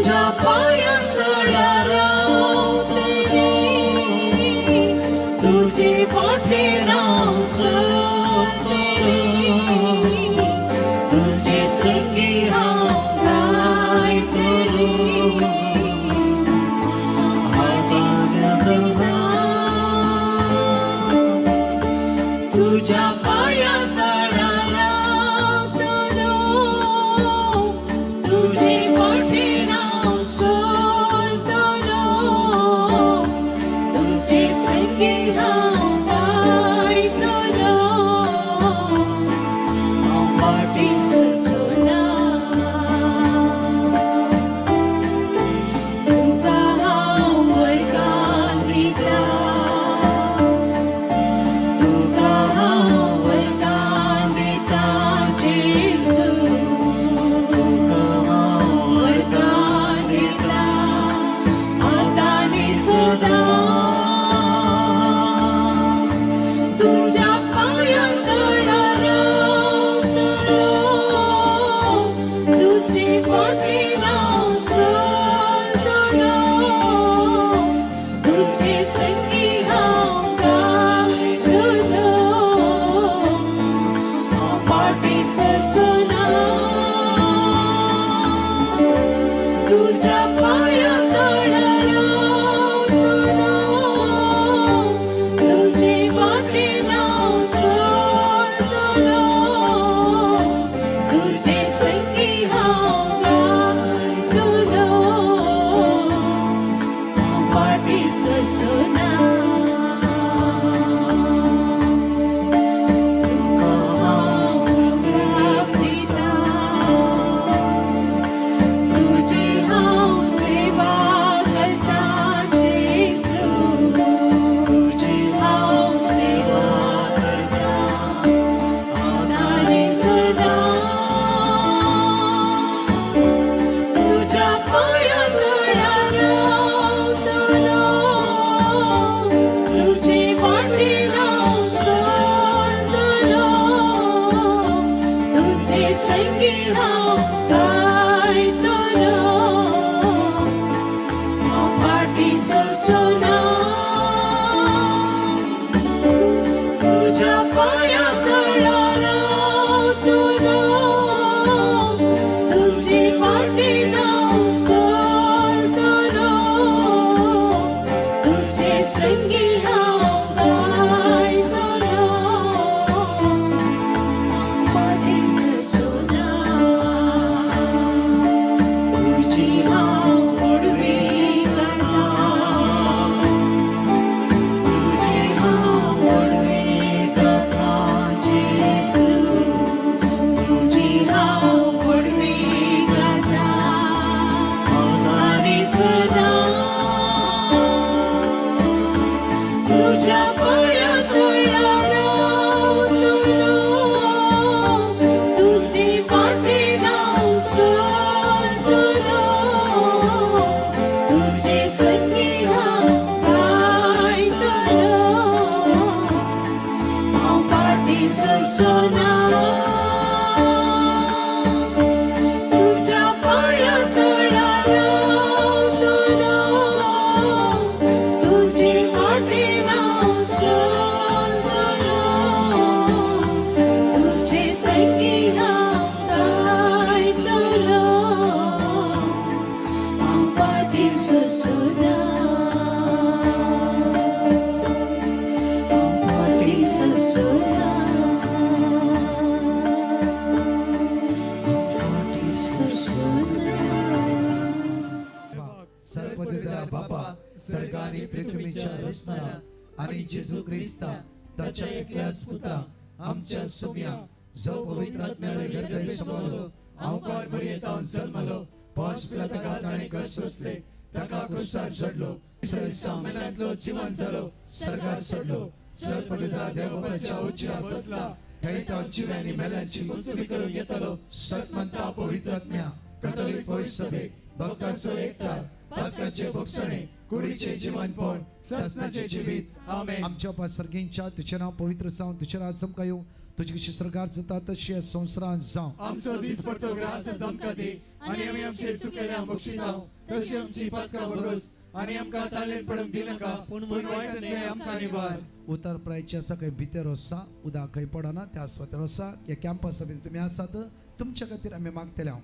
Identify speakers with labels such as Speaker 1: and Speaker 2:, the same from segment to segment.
Speaker 1: तुझ्या पायांतळा रावतली, तुझे पाठे नाव सोडतली, तुझे संगी हांव गायतली. तुझ्या पायांतळा रावतलो, तुझे पाठे नाव सोडतलो, तुझे संगी हांव गायतलो. हांव फाटीं सुसुना, तुका हांव वर्गां दिता, तुका हांव वर्गां दिता जेजू, तुका हांव वर्गां दिता आतां आनी सदां. तुझ्या पायांतळा रावतलो, तुझे फाटीं नाव सोडतलो, तुझे संगी हांव गायतलो. हांव फाटीं सुसुना, तुझ्या पायांतळा रावतलो, तुझे फाटीं नाव सोडतलो, तुझे संगी हांव गायतलो. हांव फाटीं सुसुना, तुका हांव जबाब दिता, तुझी हांव सेवा करता जेजू, तुझी हांव सेवा करता आतां आनी सदां. तुझ्या पायांतळा रावतलो, तुझे फाटीं नाव सोडतलो, तुझे संगी हांव गायतलो. हांव फाटीं सुसुना, तुझ्या पायांतळा रावतलो, तुझे फाटीं नाव सोडतलो, तुझे संगी हांव गायतलो. हांव फाटीं सुसुना, तुझी हांव वडवी करता, तुझी हांव वडवी करता जेजू, तुझी हांव वडवी करता आतां आनी सदां. तुझ्या पायांतळा रावतलो, तुझे फाटीं नाव सोडतलो, तुझे संगी हांव गायतलो. हांव फाटीं सुसुना, तुझ्या पायांतळा रावतलो, तुझे फाटीं नाव सोडतलो, तुझे संगी हांव गायतलो. हांव फाटीं सुसुना, हांव फाटीं सुसुना, हांव फाटीं सुसुना.
Speaker 2: सर्वपिता बापा सर्ग आणि पृथ्वीच्या रचणारा आणि जेजू ख्रिस्ता ताच्या एकल्याच पुता आमच्या सुम्या जो पवित्र आत्म्याने हृदय समवलो अवकाळ मर्यादान जन्मलो पाच पिलातका ताणे कष्ट सोसले ताका क्रुसार चढलो सामेलांतलो जीवन जालो सर्गार चढलो सर्वपिता देवाच्या उच्चार बसला थंय जिव्यांनी मेल्यांची मुजवी करून येतलो सतमंता पवित्र आत्म्या कॅथोलिक पवित्र सभे भक्तांचो एकता पातकाचे भक्षणे कुडीचे जीवनपण सस्ताचे जीवित आमेन.
Speaker 3: आमच्या सर्गींच्या तुझे नाव पवित्र जावं तुझे राज चमकायो
Speaker 2: तुझी कशी सरकार जाता तशी संवसारांत जावं.
Speaker 3: आमचो दीस पडतो ग्रास जमकां दी आनी आमी आमचे सुकलेल्या मोक्षितांव तशी आमची पातकां भरोस आनी आमकां तालेन पडूंक दिनाका पूण वायटांतले आमकां निबार.
Speaker 2: उतर प्रायचे आसा खंय भितर वचसा उदक खंय पडना त्या आस्वातार वचसा. ह्या कॅम्पसा भितर तुमी आसात तुमच्या खातीर आमी मागतले हांव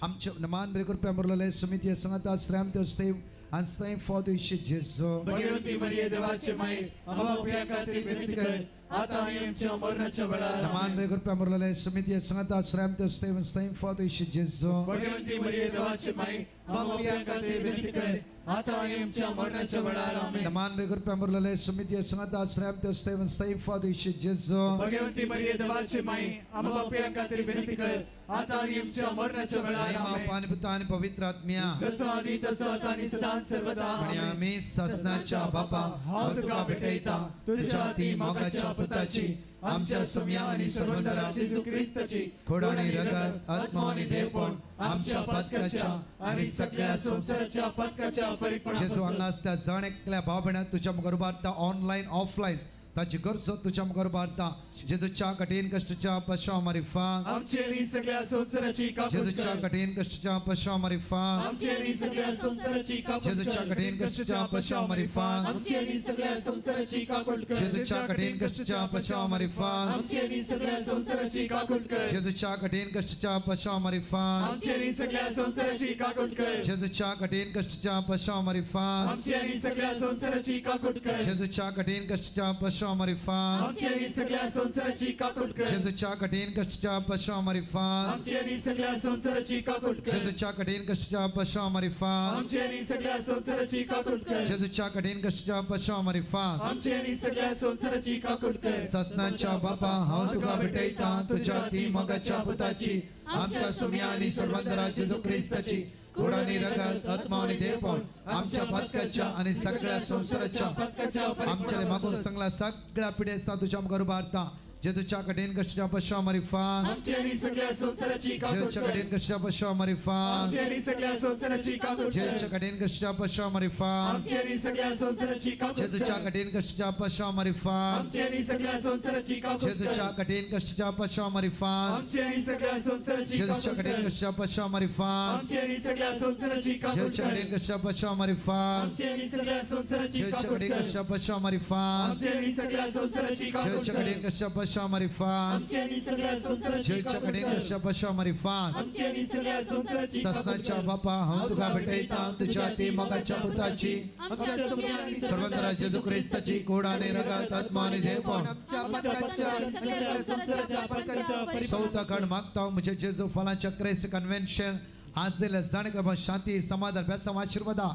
Speaker 2: आमचे नमान बरे करपा बरले समिती सांगात आश्रम ते स्तेव आनी फॉर इशे जेजू.
Speaker 3: भगवंती मरिये देवाचे माये आम्हा पिया खातीर विनंती कर आता आनी आमच्या मरणाच्या वेळार.
Speaker 2: नमान बरे करपा बरले समिती सांगात आश्रम ते स्तेव फॉर इशे जेजू.
Speaker 3: भगवंती मरिये देवाचे माये आम्हा पिया खातीर विनंती कर आता आनी आमच्या मरणाच्या वेळार. आमेन.
Speaker 2: नमान बरे करपा बरले समिती सांगात आश्रम ते स्तेव फॉर इशे जेजू.
Speaker 3: भगवंती मरिये देवाचे माये आम्हा पिया खातीर विनंती कर आता आनी आमच्या मरणाच्या वेळार. आमेन.
Speaker 2: पाणी पिता आणि पवित्र आत्म्या
Speaker 3: जसो आदी तसो आता आनी सदांच सर्वदा.
Speaker 2: आणि
Speaker 3: आमेन.
Speaker 2: आम्ही ससनाच्या बापा
Speaker 3: हांव तुका भेटयता तुझ्या ती मोगाच्या पुताची आमच्या सुम्या आणि सर्वंतरा जेजू ख्रिस्ताची खोड आणि रगत आत्मा आणि देवपण आमच्या पदकाच्या आणि सगळ्या संसाराच्या पदकाच्या
Speaker 2: जेजू
Speaker 3: परिपूर्ण.
Speaker 2: हांगा आसता जण एकल्या भाव भयणां तुझ्या मुखार उबारता ऑनलायन ऑफलायन ताची गरज तुझ्या मुखार उबारता. जेजूच्या कठीण कश्टाच्या पशाव मारिफा
Speaker 3: आमचे आणि सगळ्या संसाराची कापूट
Speaker 2: जेजूच्या
Speaker 3: कर.
Speaker 2: कठीण कश्टाच्या पशाव मारिफा
Speaker 3: आमचे आणि सगळ्या संसाराची कापूट
Speaker 2: जेजूच्या
Speaker 3: कर.
Speaker 2: कठीण कश्टाच्या पशाव मारिफा
Speaker 3: आमचे आणि सगळ्या संसाराची कापूट कर.
Speaker 2: जेजूच्या कठीण कश्टाच्या पशाव मारिफा
Speaker 3: आमचे आणि सगळ्या संसाराची कापूट कर.
Speaker 2: जेजूच्या कठीण कश्टाच्या पशाव मारिफा
Speaker 3: आमचे आणि सगळ्या संसाराची कापूट कर.
Speaker 2: जेजूच्या कठीण कश्टाच्या पशाव मारिफा
Speaker 3: आमचे आणि सगळ्या संसाराची कापूट कर.
Speaker 2: जेजूच्या कठीण कश्टाच्या पशाव मारिफा
Speaker 3: आमचे आणि सगळ्या संसाराची कापूट कर.
Speaker 2: जेजूच्या कठीण कश्टाच्या पशाव मारिफा
Speaker 3: आमचे आणि सगळ्या संसाराची कापूट कर.
Speaker 2: जेजूच्या कठीण कश्टाच्या पशाव मारिफा
Speaker 3: आमचे आणि सगळ्या संसाराची कापूट कर.
Speaker 2: जेजूच्या कठीण कश्टाच्या पशाव मारिफा
Speaker 3: आमचे आणि सगळ्या संसाराची कापूट कर.
Speaker 2: ससनाच्या बापा हांव तुका भेटयता तुझ्या ती मोगाच्या पुताची आमच्या सुम्या आणि सर्वंतरा जेजू ख्रिस्ताची खोड आणि रगत आत्मा आणि देवपण आमच्या पदकाच्या आणि सगळ्या संसाराच्या
Speaker 3: पदकाच्या
Speaker 2: आमच्या मागून सांगला सगळ्या पिढी असता तुझ्या मुखार उबारता. जेजूच्या कठीण कश्टाच्या पशाव मारिफा
Speaker 3: आमचे आणि सगळ्या संसाराची कापूट
Speaker 2: जेजूच्या
Speaker 3: कर.
Speaker 2: कठीण कश्टाच्या पशाव मारिफा
Speaker 3: आमचे आणि सगळ्या संसाराची कापूट कर.
Speaker 2: जेजूच्या कठीण कश्टाच्या पशाव मारिफा
Speaker 3: आमचे आणि सगळ्या संसाराची कापूट
Speaker 2: जेजूच्या
Speaker 3: कर.
Speaker 2: कठीण कश्टाच्या पशाव मारिफा
Speaker 3: आमचे आणि सगळ्या संसाराची कापूट
Speaker 2: जेजूच्या
Speaker 3: कर.
Speaker 2: कठीण कश्टाच्या पशाव मारिफा
Speaker 3: आमचे आणि सगळ्या संसाराची
Speaker 2: जेजूच्या
Speaker 3: कापूट
Speaker 2: कठीण
Speaker 3: कर.
Speaker 2: कश्टाच्या पशाव मारिफा
Speaker 3: आमचे आणि सगळ्या संसाराची कापूट
Speaker 2: जेजूच्या
Speaker 3: कर.
Speaker 2: कठीण कश्टाच्या पशाव मारिफा
Speaker 3: आमचे आणि सगळ्या संसाराची
Speaker 2: जेजूच्या
Speaker 3: कापूट
Speaker 2: कठीण
Speaker 3: कर.
Speaker 2: कश्टाच्या पशाव मारिफा
Speaker 3: आमचे आणि सगळ्या संसाराची कापूट
Speaker 2: जेजूच्या
Speaker 3: कर.
Speaker 2: कठीण कश्टाच्या पशाव मारिफा
Speaker 3: आमचे आणि सगळ्या संसाराची
Speaker 2: जेजूच्या
Speaker 3: कापूट
Speaker 2: कठीण
Speaker 3: कर.
Speaker 2: कश्टाच्या पशाव मारिफा
Speaker 3: आमचे आणि सगळ्या संसाराची कापूट
Speaker 2: ससनाच्या
Speaker 3: कर.
Speaker 2: बापा हांव तुका भेटयता तुझ्या ती मोगाच्या पुताची
Speaker 3: आमच्या सुम्या आणि
Speaker 2: सर्वंतरा जेजू ख्रिस्ताची खोड आणि रगत आत्मा आणि देवपण
Speaker 3: आमच्या पदकाच्या आणि सगळ्या संसाराच्या पदकाच्या परिपूर्ण.
Speaker 2: चौथा खंड मागता म्हणजे जेजू फलांच्या क्राइस्ट कन्व्हेन्शन आज दिल्या जाण क्रम शांती समाधान बेसम आशीर्वादा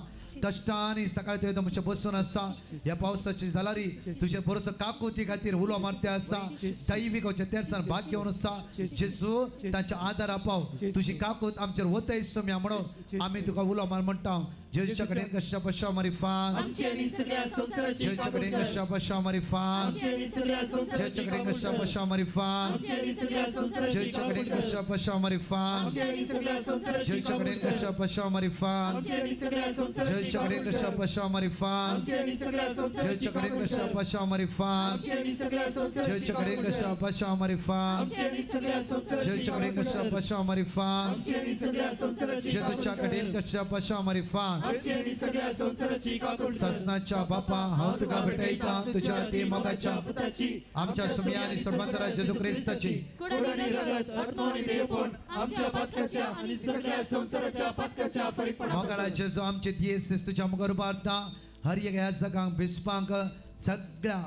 Speaker 2: कष्टांनी सकाळी ते म्हणजे बसून आसा या पावसाची जालारी तुझे बरोस काकुती खातीर उलो मारते आसा दैविक तेरसान भाग घेवन आसा जेजू तांच्या आदारा पाव तुझी काकूत आमचेर वतय सम्या म्हणून आमी तुका उलो मार म्हणटा जेजूच्या कडेन कशा पशा मारिफा
Speaker 3: आमचे आणि सगळ्या संसाराची
Speaker 2: जेजूच्या
Speaker 3: कापूट
Speaker 2: कडेन
Speaker 3: कर.
Speaker 2: कशा पशा मारिफा
Speaker 3: आमचे आणि सगळ्या संसाराची
Speaker 2: जेजूच्या कडेन
Speaker 3: कापूट
Speaker 2: कशा
Speaker 3: कर.
Speaker 2: पशा मारिफा
Speaker 3: आमचे आणि सगळ्या संसाराची
Speaker 2: जेजूच्या
Speaker 3: कापूट
Speaker 2: कडेन
Speaker 3: कर.
Speaker 2: कशा पशा मारिफा
Speaker 3: आमचे आणि सगळ्या संसाराची
Speaker 2: जेजूच्या
Speaker 3: कापूट
Speaker 2: कडेन
Speaker 3: कर.
Speaker 2: कशा पशा मारिफा
Speaker 3: आमचे आणि सगळ्या संसाराची
Speaker 2: जेजूच्या कडेन
Speaker 3: कापूट
Speaker 2: कशा
Speaker 3: कर.
Speaker 2: पशा मारिफा
Speaker 3: आमचे आणि सगळ्या संसाराची
Speaker 2: जेजूच्या कडेन
Speaker 3: कापूट
Speaker 2: कशा
Speaker 3: कर.
Speaker 2: पशा मारिफा
Speaker 3: आमचे आणि सगळ्या संसाराची
Speaker 2: जेजूच्या कडेन
Speaker 3: कापूट
Speaker 2: कशा
Speaker 3: कर.
Speaker 2: पशा मारिफा
Speaker 3: आमचे आणि सगळ्या संसाराची
Speaker 2: जेजूच्या कडेन
Speaker 3: कापूट
Speaker 2: कशा
Speaker 3: कर.
Speaker 2: पशा मारिफा
Speaker 3: आमचे आणि सगळ्या संसाराची
Speaker 2: जेजूच्या
Speaker 3: कापूट कर.
Speaker 2: कडेन कशा पशा मारिफा
Speaker 3: आमचे आणि सगळ्या संसाराची कापूट कर.
Speaker 2: ससनाच्या बापा हांव तुका भेटयता तुझ्या ती मोगाच्या
Speaker 3: पुताची
Speaker 2: आमच्या सुम्या आणि सर्वंतरा जेजू ख्रिस्ताची
Speaker 3: खोड आणि रगत आत्मा आणि देवपण आमच्या पदकाच्या आणि सगळ्या संसाराच्या पदकाच्या परिपूर्ण.
Speaker 2: मोगाळा जेजू आमचे दियेस तुझ्या मुखार उबारता हर एक ह्या जगांक बिस्पांक सगळ्या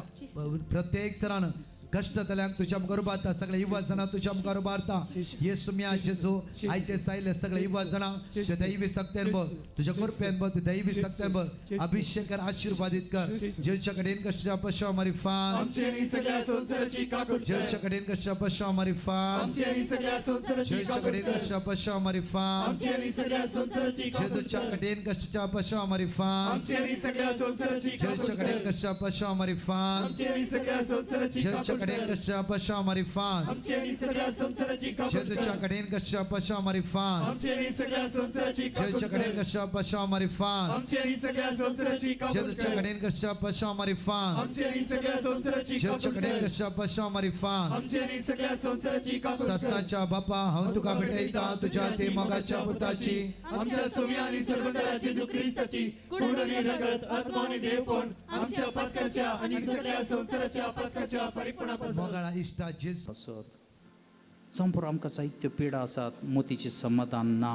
Speaker 2: प्रत्येक तरान कष्ट जाल्यांक तुझ्या मुखार उबारता सगळे युवा जाणां तुझ्या मुखार उबारता येसू म्या जेजू आयचे सायले सगळे युवा जाणां तुझ्या दैवी सक्तेन बघ तुझ्या कृपेन बघ दैवी सक्तेन बघ अभिषेक कर आशीर्वादित कर जेजूच्या कडेन कशा पशा मारिफा
Speaker 3: आमचे आणि सगळ्या संसाराची कापूट कर.
Speaker 2: जेजूच्या कडेन कशा पशा मारिफा
Speaker 3: आमचे आणि सगळ्या संसाराची
Speaker 2: जेजूच्या
Speaker 3: कापूट
Speaker 2: कडेन
Speaker 3: कर.
Speaker 2: कशा पशा मारिफा
Speaker 3: आमचे आणि सगळ्या संसाराची कापूट
Speaker 2: जेजूच्या
Speaker 3: कर.
Speaker 2: कडेन कशा पशा मारिफा
Speaker 3: आमचे आणि सगळ्या संसाराची कापूट
Speaker 2: जेजूच्या
Speaker 3: कर.
Speaker 2: कडेन कशा पशा मारिफा
Speaker 3: आमचे आणि सगळ्या संसाराची
Speaker 2: जेजूच्या
Speaker 3: कापूट
Speaker 2: कडेन कशा पशा मारिफान
Speaker 3: आमची आणि सगळ्या संसाराची कापड
Speaker 2: जेजूच्या
Speaker 3: करा.
Speaker 2: कडेन कशा पशा मारिफान
Speaker 3: आमची आणि सगळ्या संसाराची कापड
Speaker 2: जेजूच्या कडेन
Speaker 3: करा.
Speaker 2: कशा पशा मारिफान
Speaker 3: आमची आणि सगळ्या संसाराची कापड
Speaker 2: जेजूच्या
Speaker 3: करा.
Speaker 2: कडेन कशा पशा मारिफान
Speaker 3: आमची आणि सगळ्या संसाराची
Speaker 2: जेजूच्या
Speaker 3: कापड
Speaker 2: कडेन
Speaker 3: करा.
Speaker 2: कशा पशा मारिफान
Speaker 3: आमची आणि सगळ्या संसाराची कापड करा.
Speaker 2: सस्ताच्या बापा हांव तुका भेटयता तुझ्या ते मोगाच्या पुताची
Speaker 3: आमच्या सोम्या आणि सर्वंतरा जेजू ख्रिस्ताची खून आणि रगत आत्मा आणि देवपण आमच्या पातकाच्या आणि सगळ्या संसाराच्या पातकाच्या परिपूर्णापासून
Speaker 2: मोगाळा इष्टा जेजू
Speaker 4: असत संपूर्ण आमकां जायत्यो पिडा आसात मोतीचें समाधान ना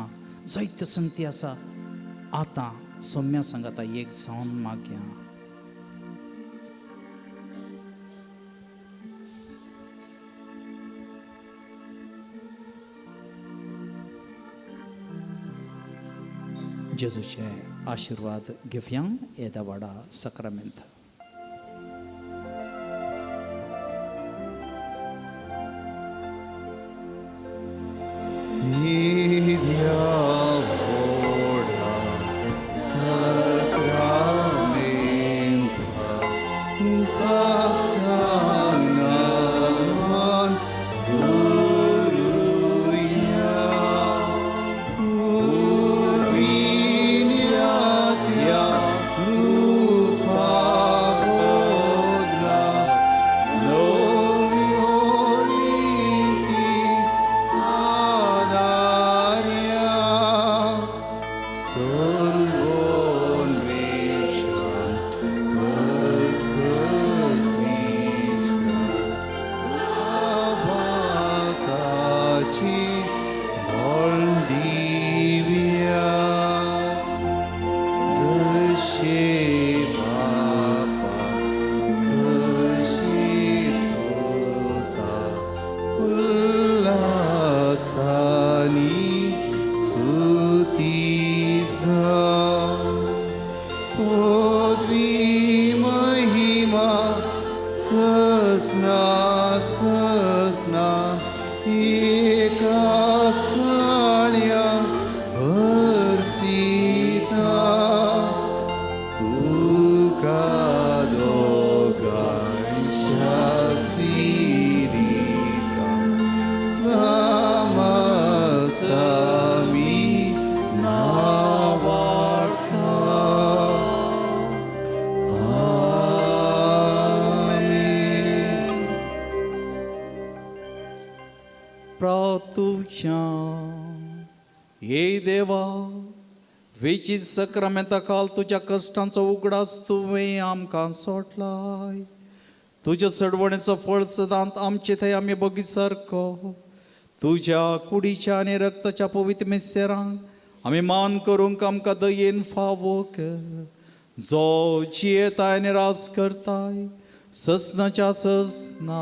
Speaker 4: जायत्यो संगती आसा आतां सौम्या सांगाता एक जावन मागया जेजूचे आशीर्वाद घेवया येदा वाडा सक्रामेंत हे देवा वेचीत सक्रामेंता काल तुझ्या कश्टांचो उगडास तुवें आमकां सोडलाय तुज्या चडवणेचो फळ सदांत आमचे थंय आमी बगी सारको तुज्या कुडीच्या आनी रक्ताच्या पवित्र मिस्तेरांक आमी मान करूंक आमकां दयेन फावो कर जो जियेताय आनी रास करताय ससनाच्या ससना